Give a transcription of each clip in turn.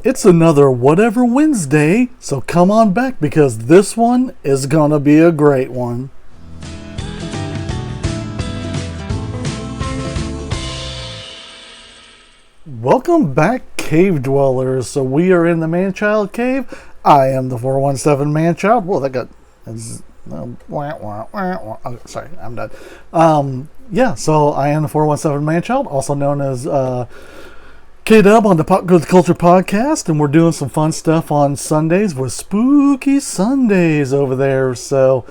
It's another Whatever Wednesday, so come on back because this one is gonna be a great one. Welcome back, cave dwellers. So we are in the Manchild cave. I am the 417 Manchild. Whoa, that got... Oh, sorry, I'm done. Yeah, so I am the 417 Manchild, also known as K-Dub on the Pop Culture Podcast, and we're doing some fun stuff on Sundays with Spooky Sundays over there. So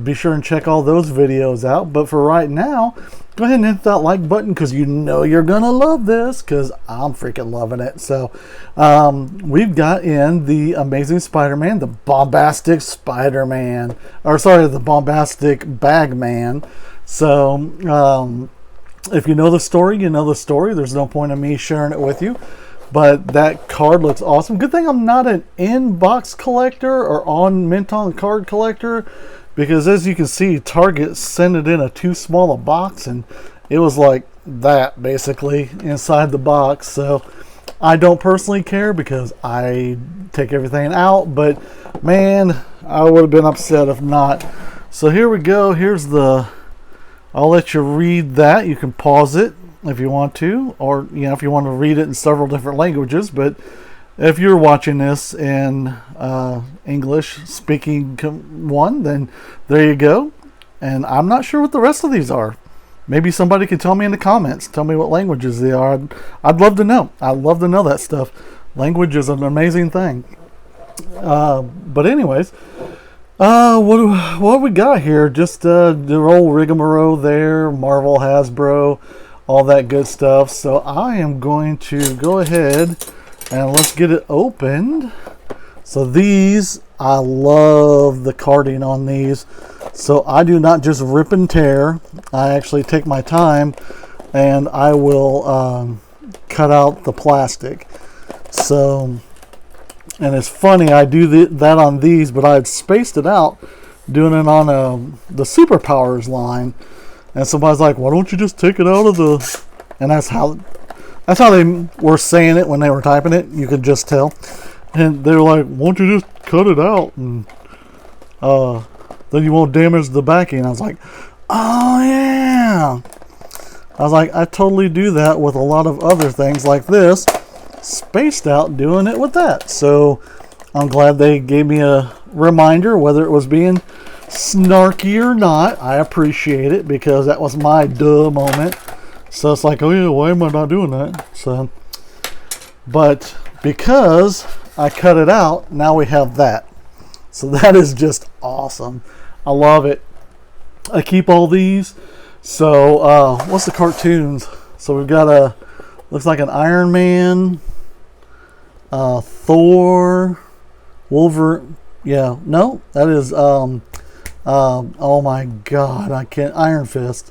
be sure and check all those videos out. But for right now, go ahead and hit that like button because you know you're going to love this because I'm freaking loving it. So we've got in the Amazing Spider-Man, the Bombastic Spider-Man, or sorry, the Bombastic Bag-man. So if you know the story, you know the story. There's no point in me sharing it with you. But that card looks awesome. Good thing I'm not an in-box collector or on mint-on card collector, because as you can see, Target sent it in a too small a box, and it was like that basically inside the box. So I don't personally care because I take everything out, but man, I would have been upset if not. So here we go. Here's the... I'll let you read that. You can pause it if you want to, or if you want to read it in several different languages. But if you're watching this in English speaking one, then there you go. And I'm not sure what the rest of these are. Maybe somebody can tell me in the comments. Tell me what languages they are. I'd love to know. I'd love to know that stuff. Language is an amazing thing. But anyways, what we got here? Just the old rigmarole there, Marvel, Hasbro, all that good stuff. So I am going to go ahead and let's get it opened. So these, I love the carding on these. So I do not just rip and tear. I actually take my time and I will cut out the plastic. So... And it's funny, I do that on these, but I had spaced it out doing it on the Superpowers line. And somebody's like, why don't you just take it out of the... And that's how they were saying it when they were typing it. You could just tell. And they were like, why don't you just cut it out? And then you won't damage the backing. And I was like, oh yeah. I was like, I totally do that with a lot of other things like this. Spaced out doing it with that. So I'm glad they gave me a reminder, whether it was being snarky or not. I appreciate it because that was my duh moment. So it's like, oh yeah, why am I not doing that? So, but because I cut it out, now we have that. So that is just awesome. I love it. I keep all these. So what's the cartoons? So we've got looks like an Iron Man, Thor, Wolverine. Yeah, no, that is oh my god, I can't. Iron Fist,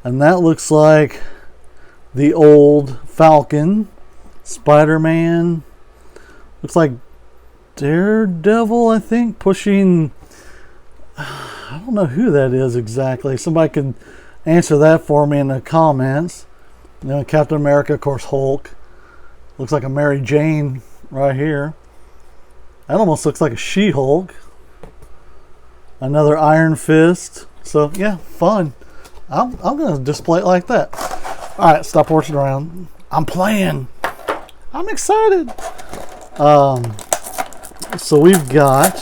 and that looks like the old Falcon, Spider-Man. Looks like Daredevil, I think, pushing. I don't know who that is exactly. Somebody can answer that for me in the comments. Captain America, of course, Hulk. Looks like a Mary Jane right here. That almost looks like a She-Hulk. Another Iron Fist. So, yeah, fun. I'm going to display it like that. Alright, stop horsing around. I'm playing. I'm excited. So we've got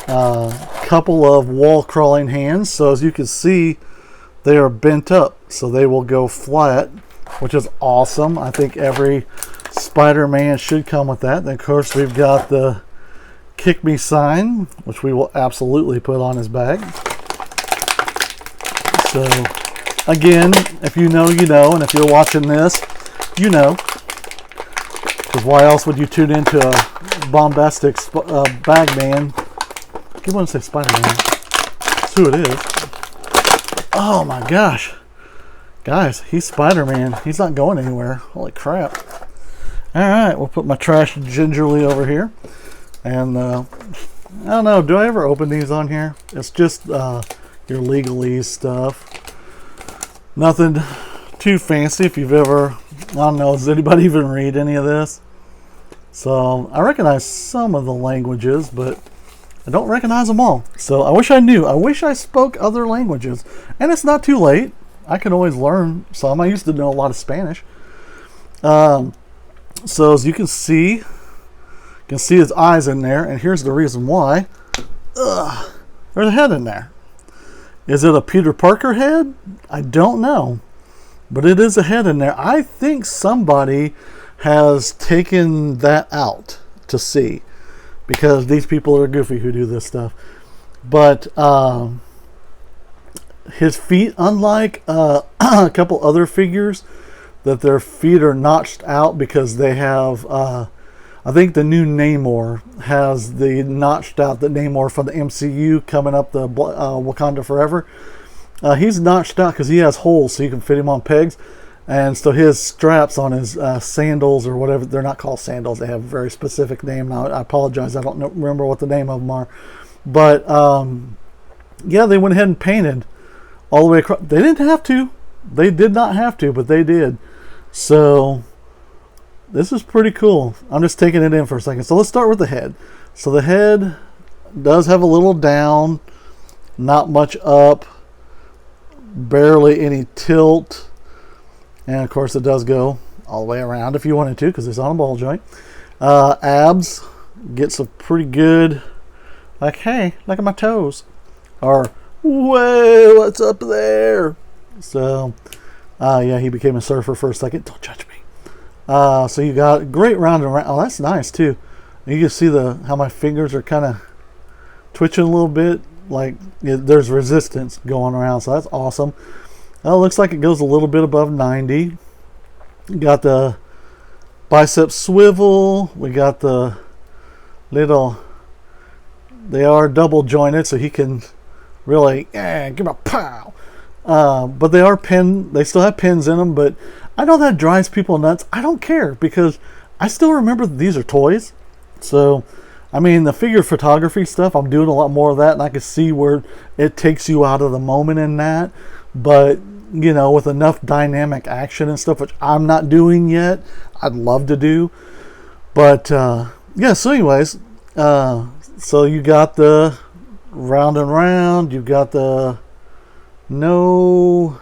a couple of wall-crawling hands. So as you can see, they are bent up, so they will go flat, which is awesome. I think every Spider-Man should come with that. Then, of course, we've got the Kick Me sign, which we will absolutely put on his bag. So, again, if you know, you know, and if you're watching this, you know. Because why else would you tune into a Bombastic Bag-man? I keep wanting to say Spider-Man. That's who it is. Oh my gosh. Guys, he's Spider-Man. He's not going anywhere. Holy crap. Alright, we'll put my trash gingerly over here. And, I don't know, do I ever open these on here? It's just your legalese stuff. Nothing too fancy. If you've ever I don't know, does anybody even read any of this? So I recognize some of the languages, but I don't recognize them all. So I wish I knew. I wish I spoke other languages. And it's not too late. I can always learn some. I used to know a lot of Spanish. So as you can see his eyes in there. And here's the reason why. There's a head in there. Is it a Peter Parker head? I don't know. But it is a head in there. I think somebody has taken that out to see, because these people are goofy who do this stuff. But his feet, unlike a couple other figures, that their feet are notched out because they have, I think the new Namor has the notched out, the Namor from the MCU coming up, the Wakanda Forever. He's notched out because he has holes so you can fit him on pegs. And so his straps on his sandals or whatever, they're not called sandals. They have a very specific name. I apologize. I don't remember what the name of them are. But, yeah, they went ahead and painted all the way across. They didn't have to. They did not have to, but they did. So this is pretty cool. I'm just taking it in for a second. So let's start with the head. So the head does have a little down, not much up, barely any tilt. And of course it does go all the way around if you wanted to, because it's on a ball joint. Abs gets a pretty good, like, hey, look at my toes. Or, whoa, what's up there? So, yeah, he became a surfer for a second. Don't judge me. So you got great round and round. Oh, that's nice too. You can see how my fingers are kind of twitching a little bit. Like, there's resistance going around, so that's awesome. Well, it looks like it goes a little bit above 90. You got the bicep swivel. We got the little, they are double jointed, so he can really give a pow. But they are they still have pins in them, but I know that drives people nuts. I don't care, because I still remember that these are toys. So, I mean, the figure photography stuff, I'm doing a lot more of that, and I can see where it takes you out of the moment in that. But, you know, with enough dynamic action and stuff, which I'm not doing yet, I'd love to do. But, yeah, so anyways, so you got the round and round, you've got the no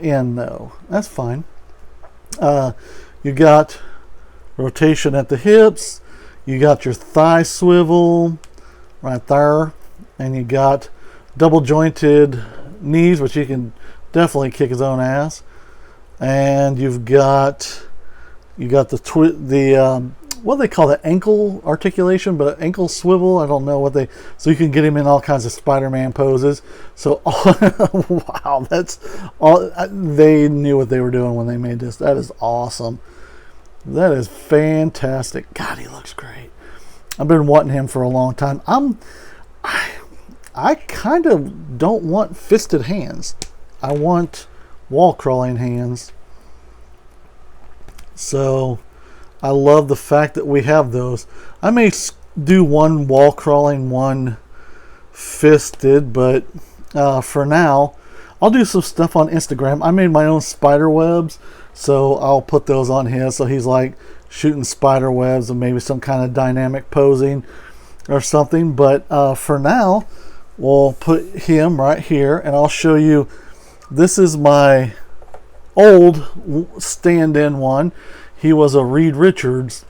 end, though. That's fine. You got rotation at the hips, you got your thigh swivel right there, and you got double jointed knees, which you can definitely kick his own ass. And you've got the what do they call that, ankle articulation, but ankle swivel, I don't know what so you can get him in all kinds of Spider-Man poses. So wow, that's all, they knew what they were doing when they made this. That is awesome. That is fantastic. God, he looks great. I've been wanting him for a long time. I kind of don't want fisted hands. I want wall crawling hands. So I love the fact that we have those. I may do one wall crawling, one fisted, but for now, I'll do some stuff on Instagram. I made my own spider webs, so I'll put those on his. So he's like shooting spider webs and maybe some kind of dynamic posing or something. But for now, we'll put him right here, and I'll show you. This is my old stand-in one. He was a Reed Richards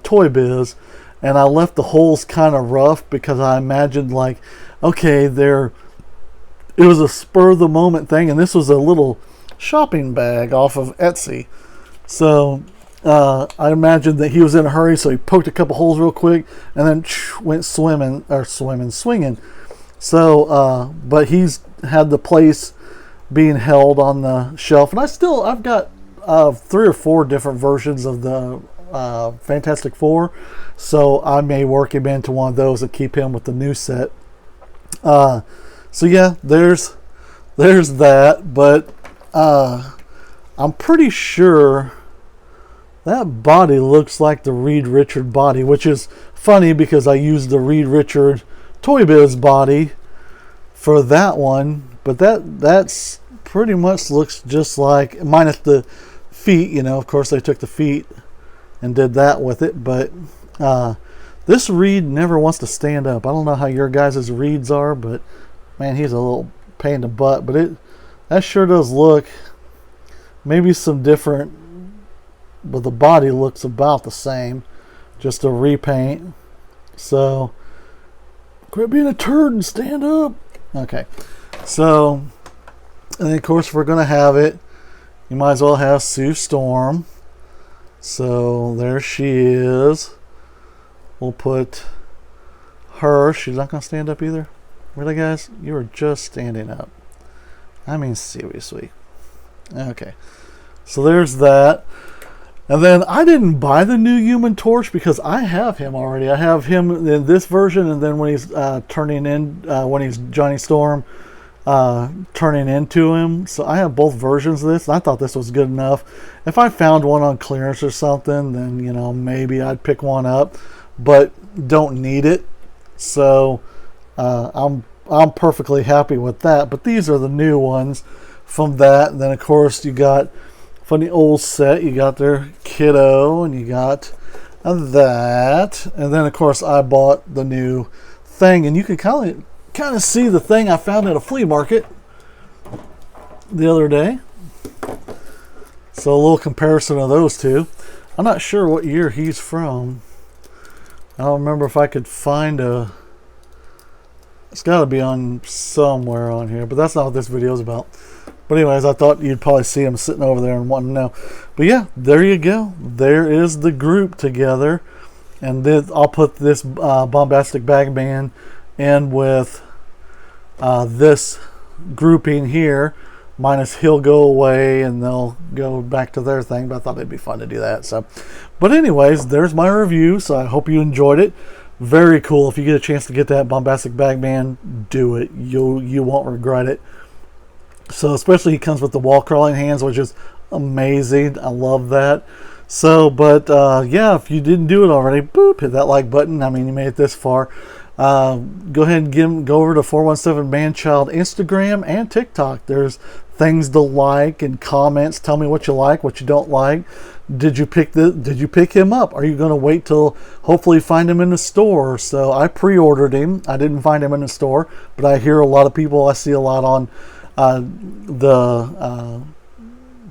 Toy Biz, and I left the holes kind of rough because I imagined, like, okay, it was a spur of the moment thing, and this was a little shopping bag off of Etsy. So I imagined that he was in a hurry, so he poked a couple holes real quick and then went swinging. So, but he's had the place being held on the shelf, and I've got 3 or 4 different versions of the Fantastic Four, so I may work him into one of those and keep him with the new set. So yeah, there's that, but I'm pretty sure that body looks like the Reed Richard body, which is funny because I used the Reed Richard Toy Biz body for that one, but that's pretty much looks just like, minus the feet. You know, of course they took the feet and did that with it, but this reed never wants to stand up. I don't know how your guys' reeds are, but man, he's a little pain in the butt. But that sure does look maybe some different, but the body looks about the same, just a repaint. So quit being a turd and stand up. Okay, so, and then of course if we're gonna have it, you might as well have Sue Storm. So there she is. We'll put her. She's not gonna stand up either. Really, guys? You are just standing up. I mean, seriously. Okay, so there's that. And then I didn't buy the new Human Torch because I have him already. I have him in this version, and then when he's turning in, when he's Johnny Storm turning into him. So I have both versions of this. I thought this was good enough. If I found one on clearance or something, then, you know, maybe I'd pick one up, but don't need it. So I'm perfectly happy with that. But these are the new ones from that. And then of course you got, from the old set, you got their Kiddo, and you got that, and then of course I bought the new thing, and you can kind of see the thing I found at a flea market the other day. So a little comparison of those two. I'm not sure what year he's from. I don't remember if I could find a. It's got to be on somewhere on here, but that's not what this video is about. But anyways, I thought you'd probably see him sitting over there and wanting to know. But yeah, there you go. There is the group together. And then I'll put this Bombastic Bag-man in with this grouping here. Minus he'll go away and they'll go back to their thing. But I thought it'd be fun to do that. So, but anyways, there's my review. So I hope you enjoyed it. Very cool. If you get a chance to get that Bombastic Bag-man, do it. You won't regret it. So especially he comes with the wall crawling hands, which is amazing. I love that. So, but yeah, if you didn't do it already, boop, hit that like button. I mean, you made it this far. Go ahead and go over to 417manchild Instagram and TikTok. There's things to like and comments. Tell me what you like, what you don't like. Did you pick him up? Are you going to wait till hopefully find him in the store? So I pre-ordered him. I didn't find him in the store, but I hear a lot of people. I see a lot on the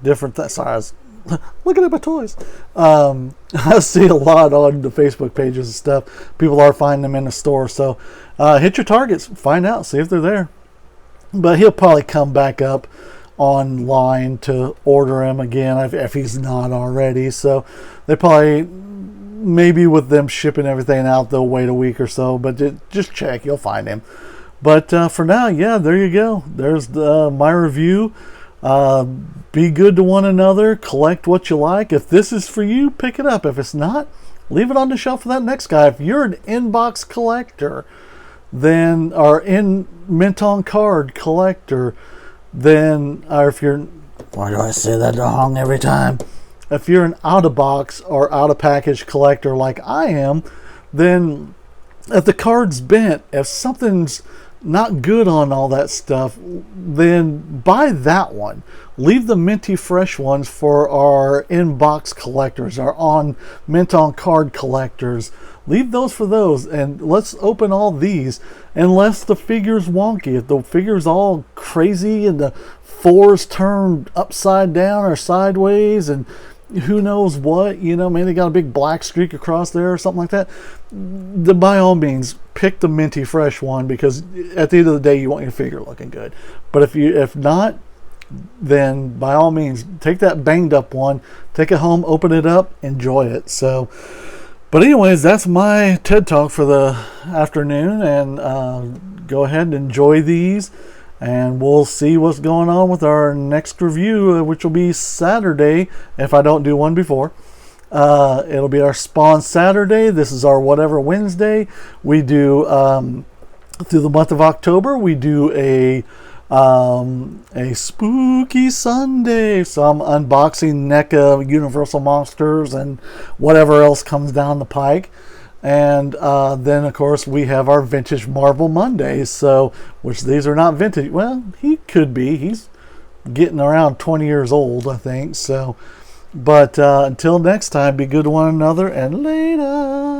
different things. Sorry, I was looking at my toys. I see a lot on the Facebook pages and stuff. People are finding them in the store. So hit your targets, find out, see if they're there. But he'll probably come back up online to order him again if he's not already. So they probably, maybe with them shipping everything out, they'll wait a week or so. But just check, you'll find him. But for now, yeah, there you go. There's my review. Be good to one another. Collect what you like. If this is for you, pick it up. If it's not, leave it on the shelf for that next guy. If you're an inbox collector, then, or in mint on card collector, then, or if you're, why do I say that wrong every time? If you're an out of box or out of package collector like I am, then if the card's bent, if something's not good on all that stuff, then buy that one. Leave the minty fresh ones for our inbox collectors, our on mint on card collectors. Leave those for those, and let's open all these. Unless the figure's wonky, if the figure's all crazy and the fours turned upside down or sideways and who knows what, you know, maybe they got a big black streak across there or something like that, then by all means pick the minty fresh one, because at the end of the day you want your figure looking good. But if not, then by all means take that banged up one, take it home, open it up, enjoy it. So, but anyways, that's my TED Talk for the afternoon, and go ahead and enjoy these. And we'll see what's going on with our next review, which will be Saturday, if I don't do one before. It'll be our Spawn Saturday. This is our Whatever Wednesday. We do, through the month of October, we do a Spooky Sunday. So I'm unboxing NECA Universal Monsters and whatever else comes down the pike. And then, of course, we have our Vintage Marvel Mondays. So, which these are not vintage. Well, he could be. He's getting around 20 years old, I think. So, But until next time, be good to one another, and later.